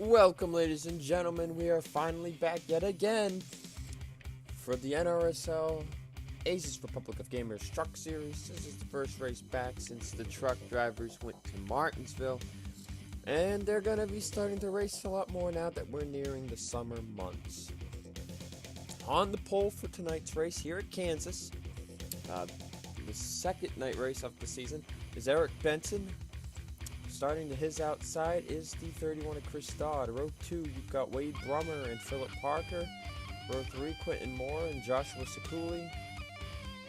Welcome, ladies and gentlemen. We are finally back yet again for the NRSL Asus Republic of Gamers Truck Series. This is the first race back since the truck drivers went to Martinsville, and they're going to be starting to race a lot more now that we're nearing the summer months. On the pole for tonight's race here at Kansas, the second night race of the season, is Eric Benson. Starting to his outside is the 31 of Chris Dodd. Row 2, you've got Wade Brummer and Philip Parker. Row 3, Quentin Moore and Joshua Sekuli.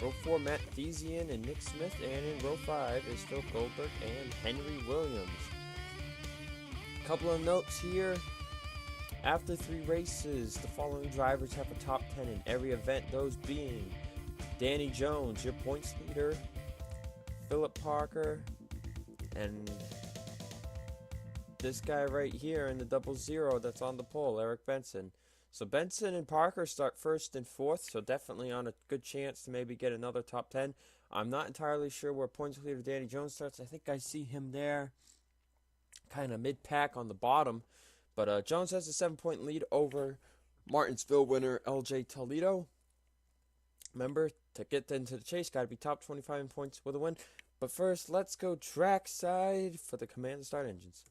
Row 4, Matt Thesian and Nick Smith. And in row 5 is Phil Goldberg and Henry Williams. A couple of notes here. After 3 races, the following drivers have a top 10 in every event, those being Danny Jones, your points leader, Philip Parker, and this guy right here in the 00 that's on the pole, Eric Benson. So Benson and Parker start first and fourth, so definitely on a good chance to maybe get another top 10. I'm not entirely sure where points leader Danny Jones starts. I think I see him there kind of mid-pack on the bottom. But Jones has a 7-point lead over Martinsville winner LJ Toledo. Remember, to get into the chase, got to be top 25 in points with a win. But first, let's go trackside for the command and start engines.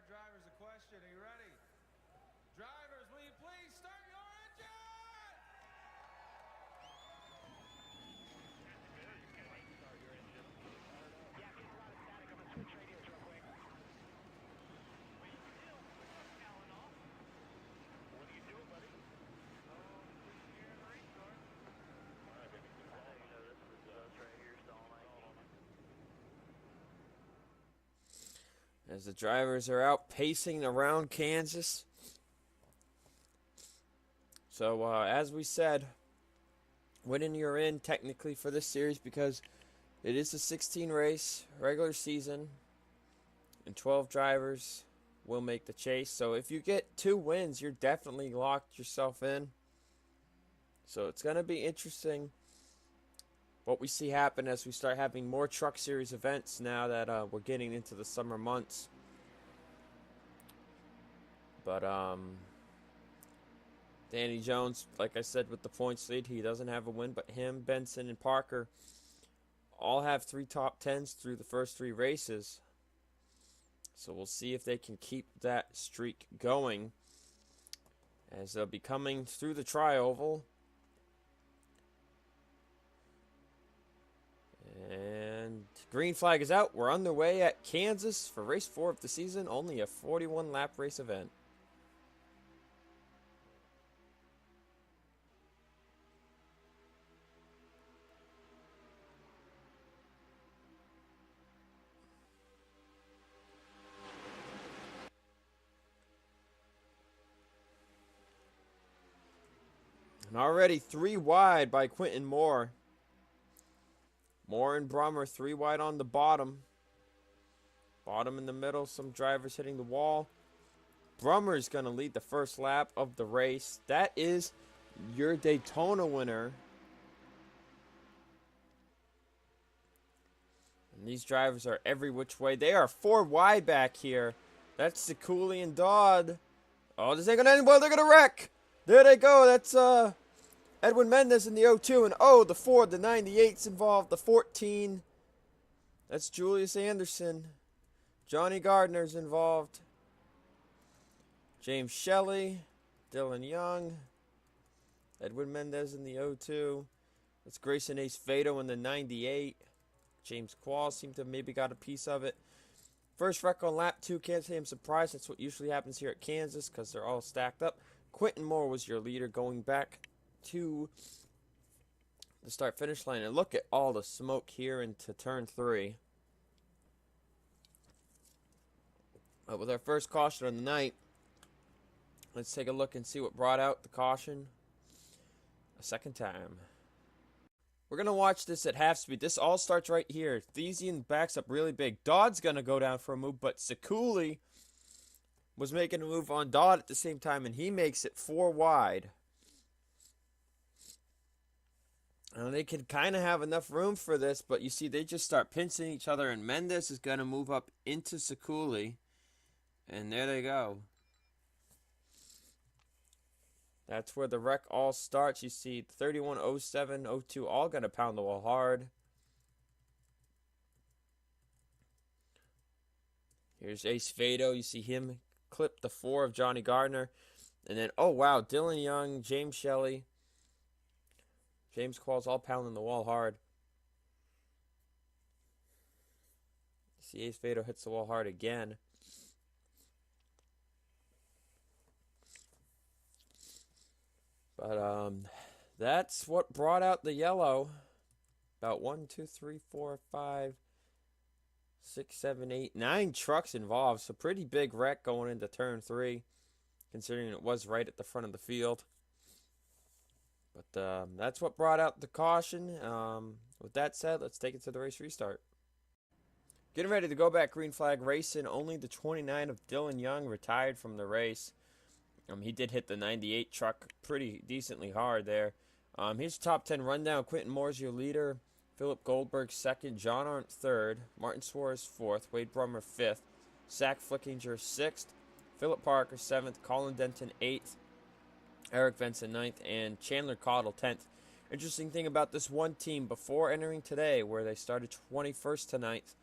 Drivers a question. Are you ready? Drivers, will you please start your engine? Yeah, get a lot of static. I'm going to switch radios real quick. We still Alan off. What are you doing, buddy? Here in the restart. All right, baby. You know this is us right here, stalling. As the drivers are out pacing around Kansas. So, as we said, winning you're in technically for this series because it is a 16 race regular season and 12 drivers will make the chase. So if you get 2 wins, you're definitely locked yourself in. So it's going to be interesting what we see happen as we start having more truck series events now that we're getting into the summer months. But Danny Jones, like I said, with the points lead, he doesn't have a win, but him, Benson, and Parker all have 3 top 10s through the first 3 races. So we'll see if they can keep that streak going as they'll be coming through the tri-oval. And green flag is out. We're underway at Kansas for race 4 of the season. Only a 41-lap race event. And already 3 wide by Quentin Moore. Moore and Brummer 3 wide on the bottom. Bottom in the middle, some drivers hitting the wall. Brummer is going to lead the first lap of the race. That is your Daytona winner. And these drivers are every which way. They are 4 wide back here. That's Sekuli and Dodd. Oh, this ain't going to end well. They're going to wreck. There they go. That's Edwin Mendez in the 02, and the 4, the 98's involved, the 14. That's Julius Anderson. Johnny Gardner's involved. James Shelley, Dylan Young, Edwin Mendez in the 02. That's Grayson Ace Vado in the 98. James Quall seemed to have maybe got a piece of it. First wreck on lap 2, can't say I'm surprised. That's what usually happens here at Kansas because they're all stacked up. Quentin Moore was your leader going back to the start-finish line. And look at all the smoke here into turn 3. But with our first caution on the night, let's take a look and see what brought out the caution a second time. We're going to watch this at half speed. This all starts right here. Thesian backs up really big. Dodd's going to go down for a move, but Sekuli was making a move on Dodd at the same time, and he makes it 4 wide. They could kind of have enough room for this, but you see they just start pinching each other, and Mendes is going to move up into Sakuli. And there they go. That's where the wreck all starts. You see 31, 07, 02 all going to pound the wall hard. Here's Ace Vado. You see him clip the 4 of Johnny Gardner. And then, oh wow, Dylan Young, James Shelley, James Qualls all pounding the wall hard. You see Ace Vado hits the wall hard again. But that's what brought out the yellow. About 1, 2, 3, 4, 5, 6, 7, 8, 9 trucks involved. So pretty big wreck going into turn 3, considering it was right at the front of the field. But that's what brought out the caution. With that said, let's take it to the race restart. Getting ready to go back green flag racing. Only the 29 of Dylan Young retired from the race. He did hit the 98 truck pretty decently hard there. Here's the top 10 rundown. Quentin Moore's your leader. Philip Goldberg second. John Arndt third. Martin Suarez fourth. Wade Brummer fifth. Zach Flickinger sixth. Philip Parker seventh. Colin Denton eighth. Eric Benson ninth. And Chandler Cottle 10th. Interesting thing about this one team, before entering today, where they started 21st to 9th,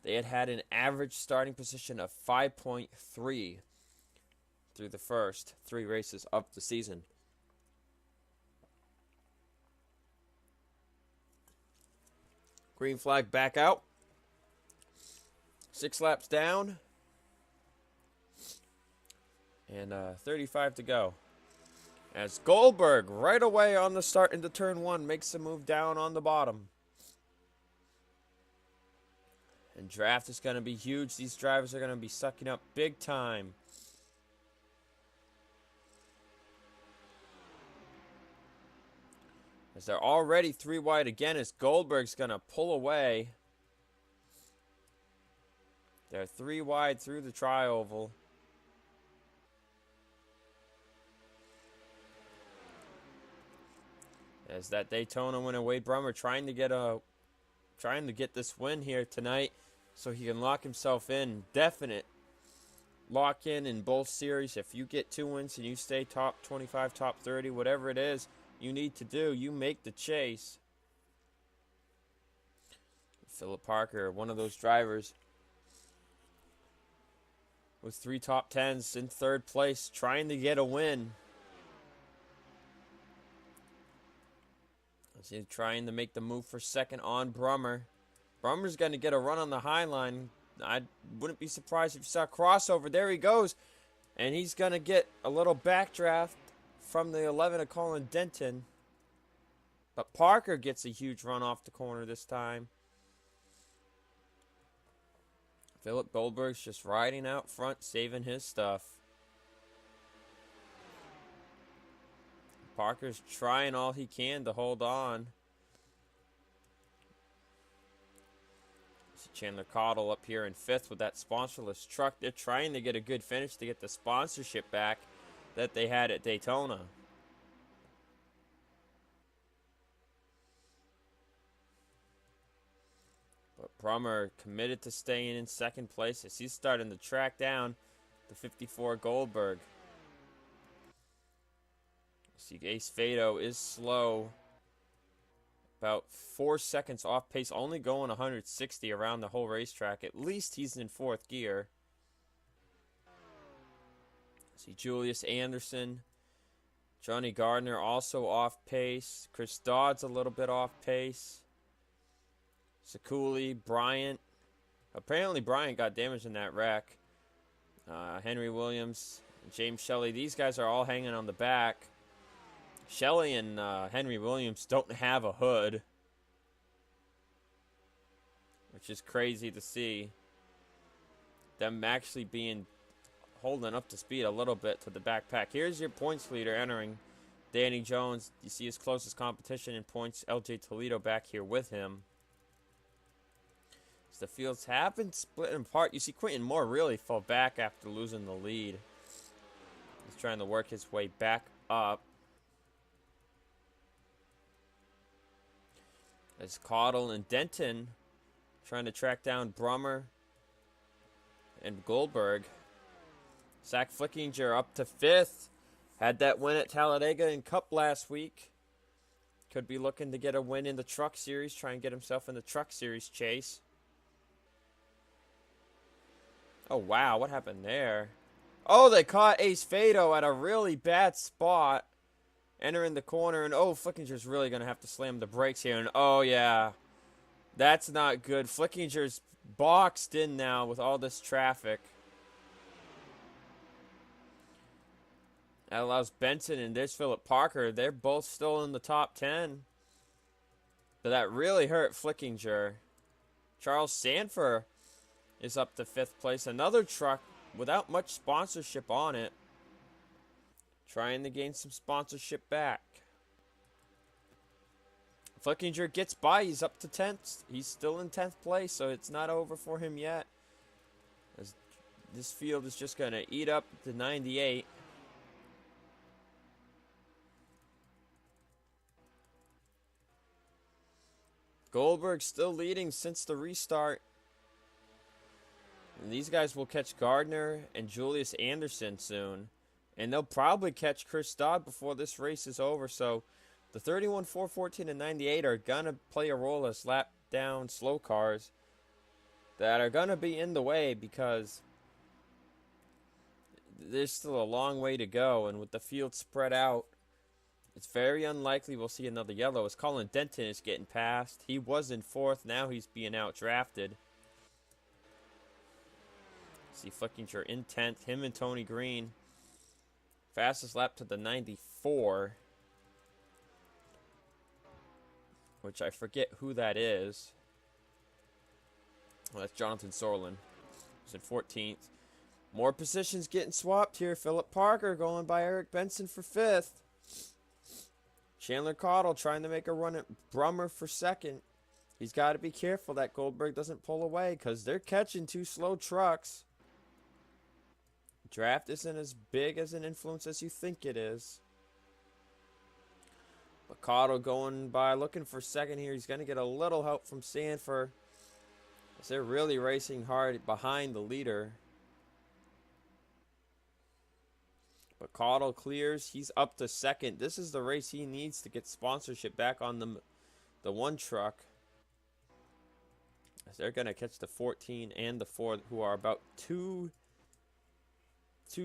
they had an average starting position of 5.3 through the first 3 races of the season. Green flag back out. 6 laps down. And 35 to go. As Goldberg, right away on the start into turn 1, makes a move down on the bottom. And draft is going to be huge. These drivers are going to be sucking up big time. As they're already 3 wide again, as Goldberg's going to pull away. They're 3 wide through the tri-oval. As that Daytona winner Wade Brummer trying to get this win here tonight, so he can lock himself in. Definite lock in both series. If you get 2 wins and you stay top 25, top 30, whatever it is you need to do, you make the chase. Philip Parker, one of those drivers with 3 top 10s in 3rd place, trying to get a win. He's trying to make the move for second on Brummer. Brummer's going to get a run on the high line. I wouldn't be surprised if you saw a crossover. There he goes. And he's going to get a little backdraft from the 11 of Colin Denton. But Parker gets a huge run off the corner this time. Philip Goldberg's just riding out front, saving his stuff. Parker's trying all he can to hold on. See Chandler Cottle up here in 5th with that sponsorless truck. They're trying to get a good finish to get the sponsorship back that they had at Daytona. But Brummer committed to staying in 2nd place as he's starting to track down the 54 Goldberg. See, Ace Vado is slow. About 4 seconds off pace, only going 160 around the whole racetrack. At least he's in 4th gear. See, Julius Anderson. Johnny Gardner also off pace. Chris Dodd's a little bit off pace. Sakuli, Bryant. Apparently Bryant got damaged in that wreck. Henry Williams, James Shelley. These guys are all hanging on the back. Shelley and Henry Williams don't have a hood, which is crazy to see. Them actually holding up to speed a little bit to the backpack. Here's your points leader entering, Danny Jones. You see his closest competition in points, LJ Toledo, back here with him. As the fields have been split apart, you see Quentin Moore really fall back after losing the lead. He's trying to work his way back up. As Caudle and Denton trying to track down Brummer and Goldberg. Zach Flickinger up to 5th. Had that win at Talladega in Cup last week. Could be looking to get a win in the Truck Series. Try and get himself in the Truck Series chase. Oh, wow. What happened there? Oh, they caught Ace Fado at a really bad spot. Entering the corner. And, oh, Flickinger's really going to have to slam the brakes here. And, oh, yeah. That's not good. Flickinger's boxed in now with all this traffic. That allows Benson and there's Philip Parker. They're both still in the top 10. But that really hurt Flickinger. Charles Sanford is up to 5th place. Another truck without much sponsorship on it. Trying to gain some sponsorship back. Flickinger gets by. He's up to 10th. He's still in 10th place, so it's not over for him yet. As this field is just going to eat up the 98. Goldberg still leading since the restart. And these guys will catch Gardner and Julius Anderson soon. And they'll probably catch Chris Dodd before this race is over. So the 31, 414, and 98 are going to play a role as lap down slow cars that are going to be in the way because there's still a long way to go. And with the field spread out, it's very unlikely we'll see another yellow as Colin Denton is getting passed. He was in 4th. Now he's being out-drafted. See Flickinger in 10th. Him and Tony Green. Fastest lap to the 94. Which I forget who that is. Well, that's Jonathan Sorlin. He's in 14th. More positions getting swapped here. Philip Parker going by Eric Benson for 5th. Chandler Caudle trying to make a run at Brummer for 2nd. He's got to be careful that Goldberg doesn't pull away because they're catching 2 slow trucks. Draft isn't as big as an influence as you think it is. But Caudle going by looking for 2nd here. He's going to get a little help from Sanford as they're really racing hard behind the leader. But Caudle clears. He's up to 2nd. This is the race he needs to get sponsorship back on the one truck. As they're going to catch the 14 and the 4, who are about 2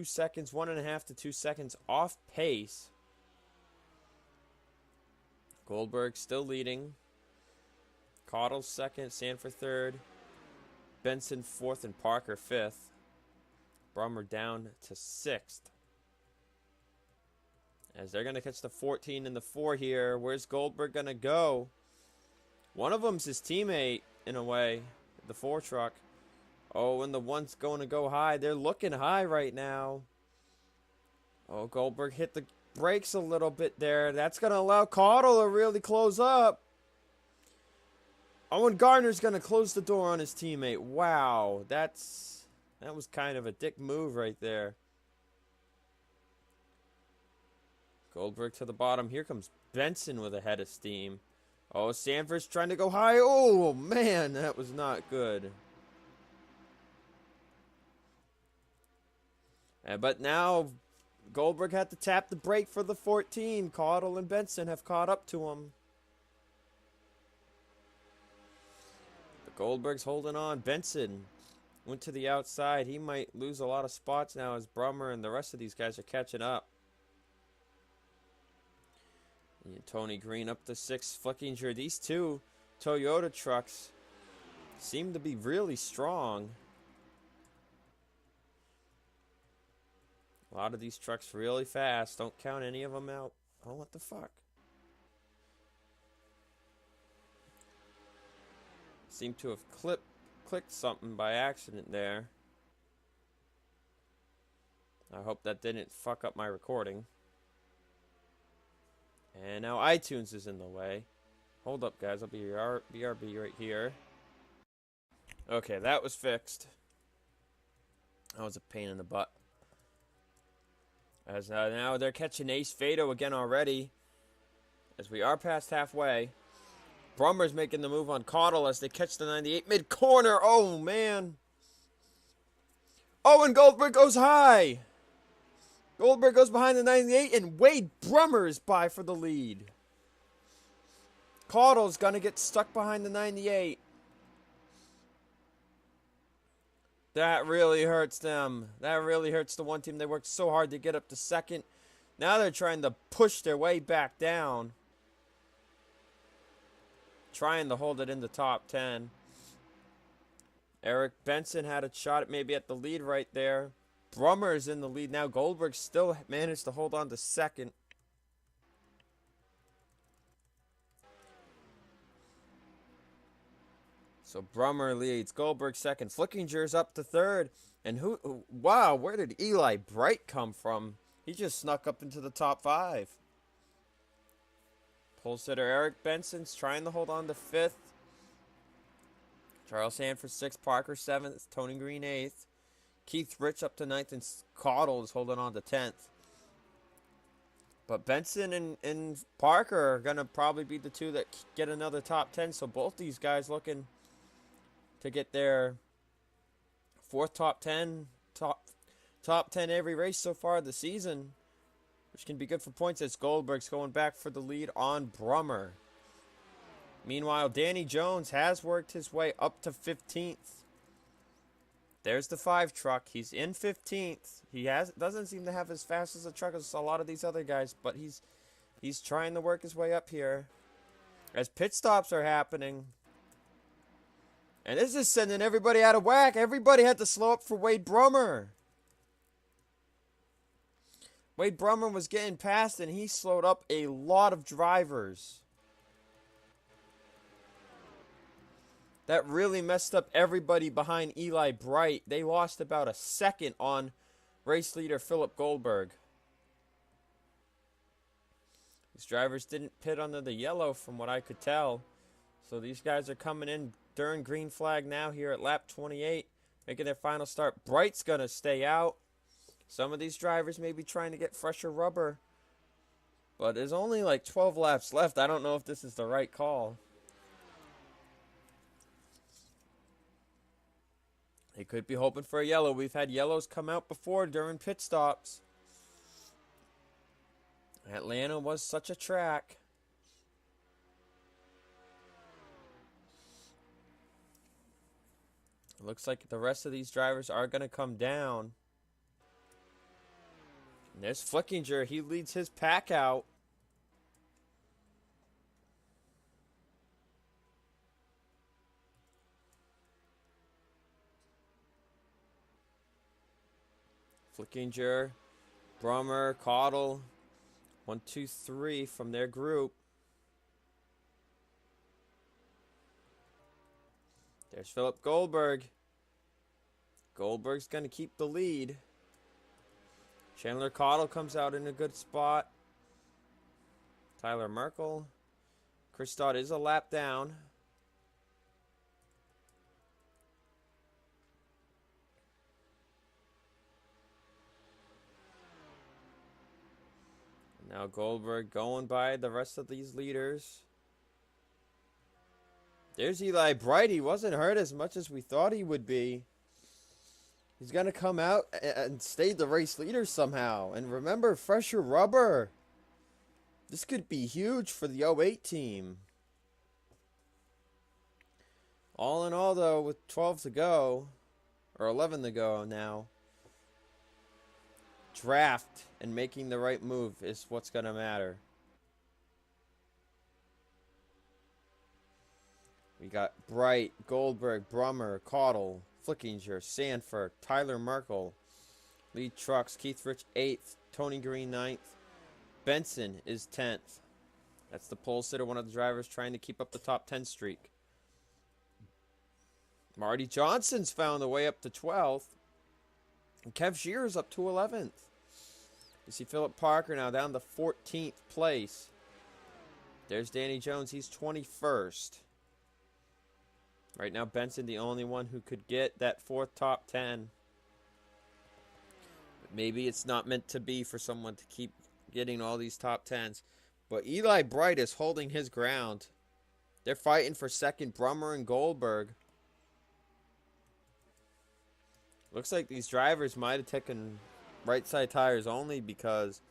seconds, 1.5 to 2 seconds off pace. Goldberg still leading. Caudle 2nd, Sanford 3rd. Benson 4th and Parker 5th. Brummer down to 6th. As they're going to catch the 14 and the 4 here. Where's Goldberg going to go? One of them's his teammate, in a way. The 4 truck. Oh, and the one's going to go high. They're looking high right now. Oh, Goldberg hit the brakes a little bit there. That's going to allow Caudle to really close up. Owen Gardner's going to close the door on his teammate. Wow, that was kind of a dick move right there. Goldberg to the bottom. Here comes Benson with a head of steam. Oh, Sanford's trying to go high. Oh, man, that was not good. But now Goldberg had to tap the brake for the 14. Caudle and Benson have caught up to him. But Goldberg's holding on. Benson went to the outside. He might lose a lot of spots now as Brummer and the rest of these guys are catching up. And Tony Green up to 6th. Flickinger. These 2 Toyota trucks seem to be really strong. A lot of these trucks really fast. Don't count any of them out. Oh, what the fuck? Seem to have clicked something by accident there. I hope that didn't fuck up my recording. And now iTunes is in the way. Hold up, guys. I'll be your BRB right here. Okay, that was fixed. That was a pain in the butt. As now they're catching Ace Fado again already. As we are past halfway. Brummer's making the move on Caudle as they catch the 98 mid-corner. Oh, man. Oh, and Goldberg goes high. Goldberg goes behind the 98, and Wade Brummer is by for the lead. Caudle's going to get stuck behind the 98. That really hurts them. That really hurts the one team. They worked so hard to get up to second. Now they're trying to push their way back down. Trying to hold it in the top 10. Eric Benson had a shot at maybe at the lead right there. Brummer is in the lead now. Goldberg still managed to hold on to second. So Brummer leads. Goldberg second. Flickinger's up to third. And wow, where did Eli Bright come from? He just snuck up into the top 5. Pole sitter Eric Benson's trying to hold on to 5th. Charles Hanford 6th. Parker 7th. Tony Green 8th. Keith Rich up to 9th. And Caudle is holding on to 10th. But Benson and Parker are going to probably be the two that get another top 10. So both these guys looking to get their 4th top 10, top 10 every race so far this season, which can be good for points as Goldberg's going back for the lead on Brummer. Meanwhile, Danny Jones has worked his way up to 15th. There's the 5 truck. He's in 15th. He doesn't seem to have as fast as a truck as a lot of these other guys, but he's trying to work his way up here as pit stops are happening. And this is sending everybody out of whack. Everybody had to slow up for Wade Brummer. Wade Brummer was getting past, and he slowed up a lot of drivers. That really messed up everybody behind Eli Bright. They lost about a second on race leader Philip Goldberg. These drivers didn't pit under the yellow from what I could tell. So these guys are coming in during green flag now here at lap 28, making their final start. Bright's going to stay out. Some of these drivers may be trying to get fresher rubber, but there's only like 12 laps left. I don't know if this is the right call. They could be hoping for a yellow. We've had yellows come out before during pit stops. Atlanta was such a track. It looks like the rest of these drivers are going to come down. And there's Flickinger. He leads his pack out. Flickinger, Brummer, Caudle. 1, 2, 3 from their group. There's Philip Goldberg. Goldberg's going to keep the lead. Chandler Caudle comes out in a good spot. Tyler Merkel. Chris Dodd is a lap down. Now Goldberg going by the rest of these leaders. There's Eli Bright. He wasn't hurt as much as we thought he would be. He's going to come out and stay the race leader somehow. And remember, fresher rubber. This could be huge for the 08 team. All in all, though, with 12 to go, or 11 to go now, draft and making the right move is what's going to matter. We got Bright, Goldberg, Brummer, Caudle, Flickinger, Sanford, Tyler Merkel, lead trucks, Keith Rich 8th, Tony Green 9th, Benson is 10th. That's the pole sitter, one of the drivers trying to keep up the top 10 streak. Marty Johnson's found a way up to 12th. And Kev Shearer's up to 11th. You see Philip Parker now down to 14th place. There's Danny Jones. He's 21st. Right now, Benson, the only one who could get that 4th top 10. But maybe it's not meant to be for someone to keep getting all these top 10s. But Eli Bright is holding his ground. They're fighting for second, Brummer and Goldberg. Looks like these drivers might have taken right side tires only because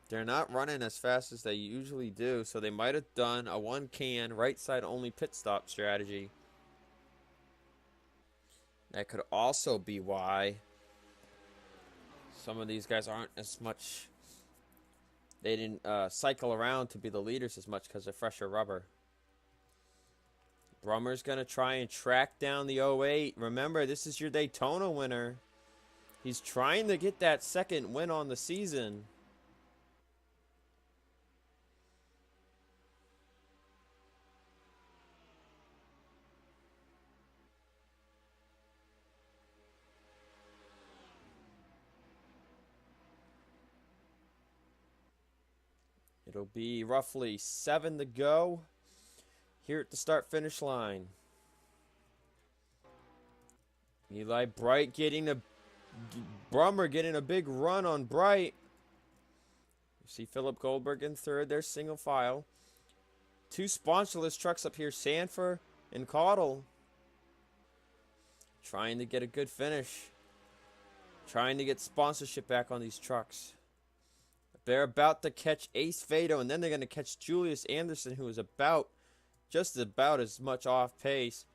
they're not running as fast as they usually do. So they might have done a one can right side only pit stop strategy. That could also be why some of these guys aren't as much. They didn't cycle around to be the leaders as much because they're fresher rubber. Brummer's going to try and track down the 08. Remember, this is your Daytona winner. He's trying to get that second win on the season. It'll be roughly 7 to go here at the start-finish line. Eli Bright getting a... Brummer getting a big run on Bright. You see Philip Goldberg in third. There's single file. Two sponsorless trucks up here, Sanford and Caudle. Trying to get a good finish. Trying to get sponsorship back on these trucks. They're about to catch Ace Fado, and then they're going to catch Julius Anderson, who is just about as much off pace.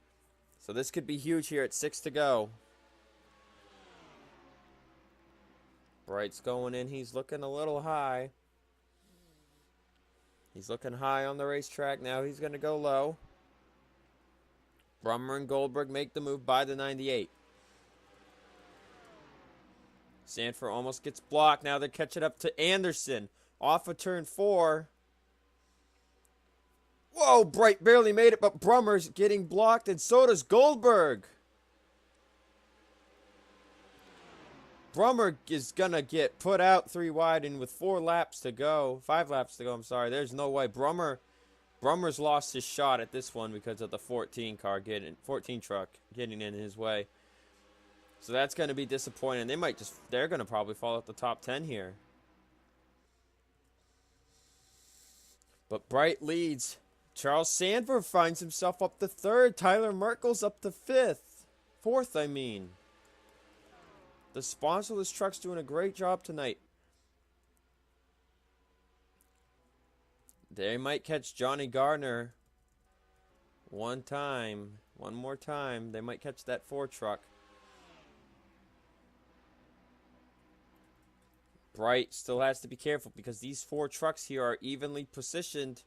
So this could be huge here at 6 to go. Bright's going in. He's looking a little high. He's looking high on the racetrack. Now he's going to go low. Brummer and Goldberg make the move by the 98. Sanford almost gets blocked. Now they're catching up to Anderson. Off of turn 4. Whoa, Bright barely made it, but Brummer's getting blocked, and so does Goldberg. Brummer is going to get put out 3 wide, and with 5 laps to go, I'm sorry, there's no way. Brummer's lost his shot at this one because of the 14 truck getting in his way. So that's going to be disappointing. They're going to probably fall at the top 10 here. But Bright leads. Charles Sanford finds himself up to 3rd. Tyler Merkel's up to 4th, I mean. The sponsorless truck's doing a great job tonight. They might catch Johnny Gardner one more time. They might catch that 4 truck. Bright still has to be careful because these 4 trucks here are evenly positioned.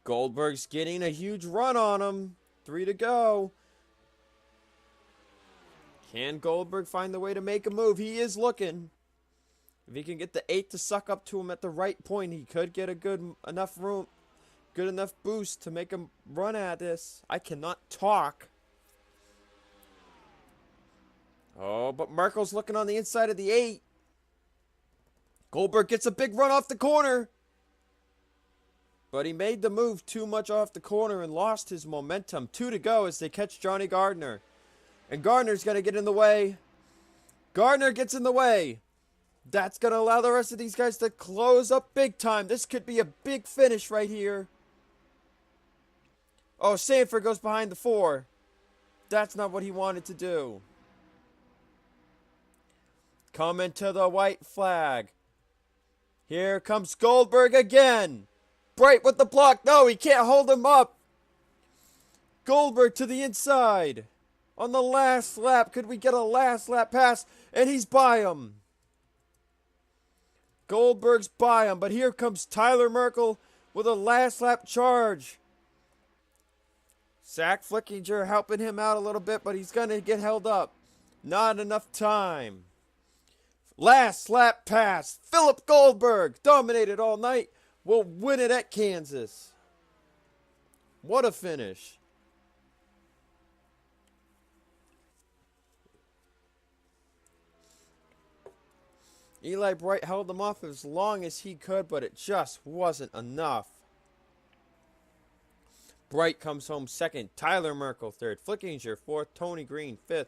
Goldberg's getting a huge run on him. 3 to go. Can Goldberg find the way to make a move? He is looking. If he can get the 8 to suck up to him at the right point, he could get a good enough boost to make him run at this. I cannot talk. Oh, but Merkel's looking on the inside of the 8. Goldberg gets a big run off the corner. But he made the move too much off the corner and lost his momentum. 2 to go as they catch Johnny Gardner. And Gardner's going to get in the way. Gardner gets in the way. That's going to allow the rest of these guys to close up big time. This could be a big finish right here. Oh, Sanford goes behind the 4. That's not what he wanted to do. Coming to the white flag. Here comes Goldberg again. Bright with the block. No, he can't hold him up. Goldberg to the inside. On the last lap. Could we get a last lap pass? And he's by him. Goldberg's by him. But here comes Tyler Merkel with a last lap charge. Zach Flickinger helping him out a little bit, but he's going to get held up. Not enough time. Last lap pass. Philip Goldberg dominated all night. Will win it at Kansas. What a finish. Eli Bright held them off as long as he could, but it just wasn't enough. Bright comes home 2nd. Tyler Merkel 3rd. Flickinger 4th. Tony Green 5th.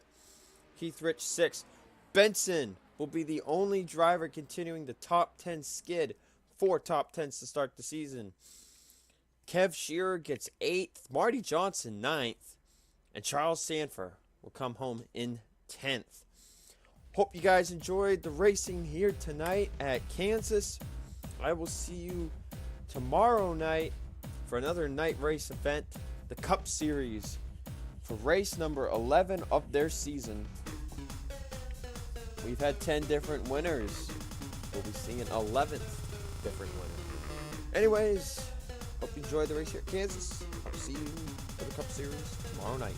Keith Rich 6th. Benson will be the only driver continuing the top 10 skid. 4 top 10s to start the season. Kev Shearer gets 8th, Marty Johnson 9th, and Charles Sanford will come home in 10th. Hope you guys enjoyed the racing here tonight at Kansas. I will see you tomorrow night for another night race event, the Cup Series, for race number 11 of their season. We've had 10 different winners. We'll be seeing an 11th different winner. Anyways, hope you enjoyed the race here at Kansas. I'll see you for the Cup Series tomorrow night.